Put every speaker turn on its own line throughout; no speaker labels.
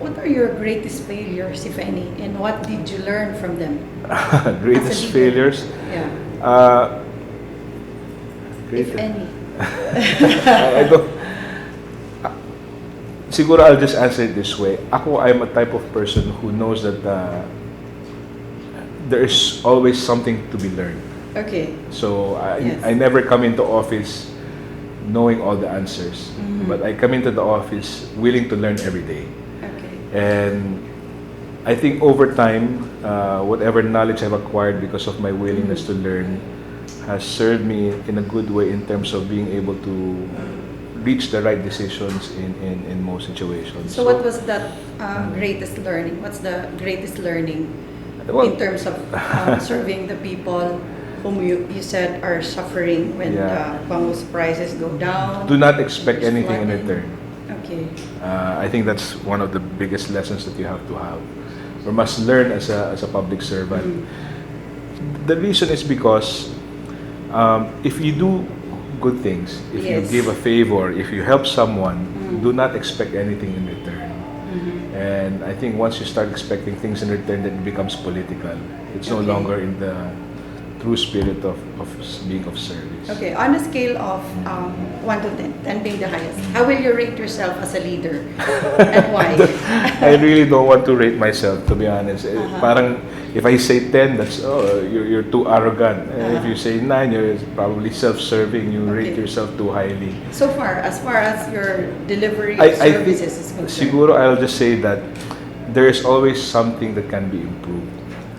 what are your greatest failures, if any, and what did you learn from them?
Greatest failures?
Yeah. If
Greatest.
any.
I don't, siguro I'll just answer it this way. I'm a type of person who knows that there is always something to be learned.
Okay.
So
Yes.
I never come into office knowing all the answers, but I come into the office willing to learn every day.
Okay.
And I think over time, whatever knowledge I've acquired because of my willingness to learn has served me in a good way in terms of being able to reach the right decisions in most situations.
So what was that greatest learning? What's the greatest learning
Well,
in terms of serving the people whom you said are suffering when
Yeah.
the bangus prices go down?
do not expect
there's
anything in
flooding?
return.
Okay.
I think that's one of the biggest lessons that you have to have, or must learn as a public servant. The reason is because if you do good things, if you
Yes.
give a favor, if you help someone, do not expect anything in return. And I think once you start expecting things in return, then it becomes political. It's no
Okay.
longer in the true spirit of being of service.
Okay, on a scale of 1 to 10, 10 being the highest, how will you rate yourself as a leader and why?
I really don't want to rate myself, to be honest. Parang if I say 10, that's you're too arrogant. If you say 9, you're probably self-serving. You rate
Okay.
yourself too highly.
So far as your delivery of
I think
services is concerned.
siguro I'll just say that there is always something that can be improved.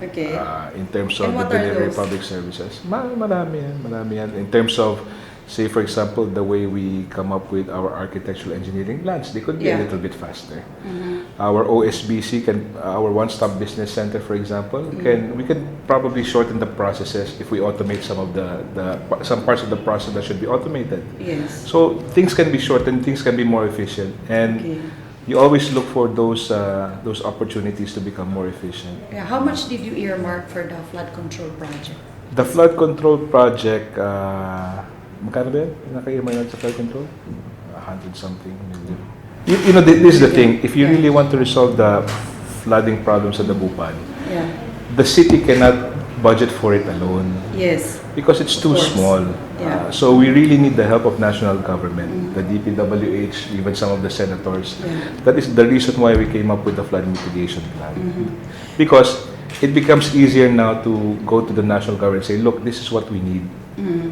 Okay.
In terms of
And
the
what are
delivery of
those?
public services. Marami yan. In terms of, say for example, the way we come up with our architectural engineering plans, they could be a
Yeah.
little bit faster. Our OSBC, our one-stop business center, for example, we can probably shorten the processes if we automate some parts of the process that should be automated.
Yes.
So things can be shortened, things can be more efficient, and
Okay.
you always look for those opportunities to become more efficient.
Yeah, how much did you earmark for the flood control project?
The flood control project, magkano ba yan? Naka-earmark natin sa flood control? 100 something million. You know, this is the thing. If you really want to resolve the flooding problems at Dagupan,
Yeah.
the city cannot budget for it alone
Yes.
because it's too
Of course.
small.
Yeah.
So we really need the help of national government, the DPWH, even some of the senators.
Yeah.
That is the reason why we came up with the flood mitigation plan. Because it becomes easier now to go to the national government and say, look, this is what we need.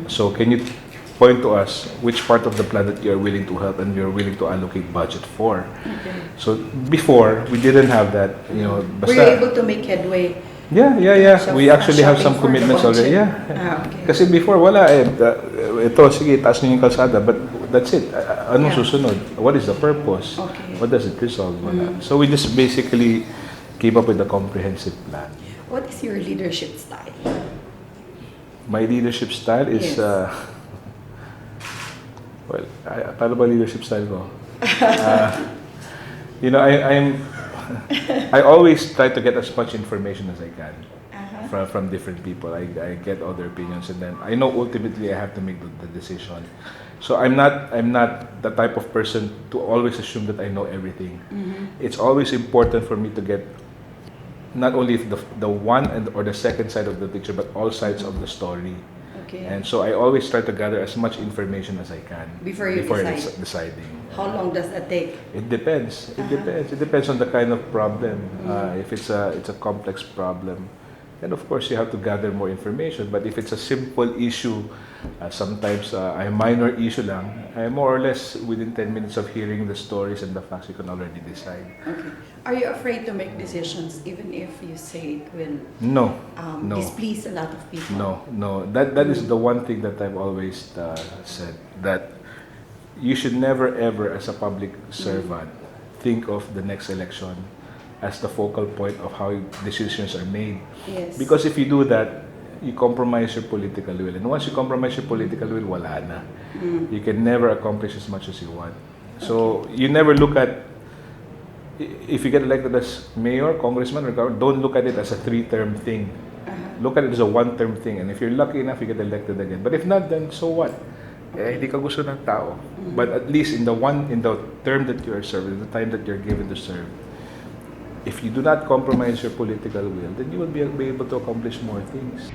So can you point to us which part of the plan that you're willing to help and you're willing to allocate budget for?
Okay.
So before, we didn't have that.
Were you able to make headway?
Yeah.
So,
We actually have
shopping
some
for
commitments
the
already.
budget.
Yeah.
Okay.
Kasi before, wala eh. Ito, sige, taas niyo yung kalsada. But that's it. Anong
Yeah.
susunod? What is the purpose?
Okay.
What does it resolve? Wala. So we just basically came up with a comprehensive plan.
What is your leadership style?
My leadership style is...
Yes.
Paano ba leadership style ko? I always try to get as much information as I can from different people. I get all their opinions, and then I know ultimately I have to make the decision. So I'm not the type of person to always assume that I know everything. It's always important for me to get not only the one or the second side of the picture, but all sides of the story.
Okay.
And so I always try to gather as much information as I can
Before you decide.
deciding.
How long does that take?
It depends. It depends on the kind of problem. If it's a complex problem, then of course you have to gather more information. But if it's a simple issue, sometimes a minor issue lang, more or less within 10 minutes of hearing the stories and the facts, you can already decide.
Okay. Are you afraid to make decisions even if you say it will
No.
displease a lot of people?
No. That is the one thing that I've always said, that you should never ever, as a public servant, think of the next election as the focal point of how decisions are made.
Yes.
Because if you do that, you compromise your political will. And once you compromise your political will, wala na. You can never accomplish as much as you want. So you never look at, if you get elected as mayor, congressman, or governor, don't look at it as a 3-term thing. Look at it as a 1-term thing. And if you're lucky enough, you get elected again. But if not, then so what? Hindi ka gusto ng tao. But at least in the term that you are serving, the time that you're given to serve, if you do not compromise your political will, then you will be able to accomplish more things.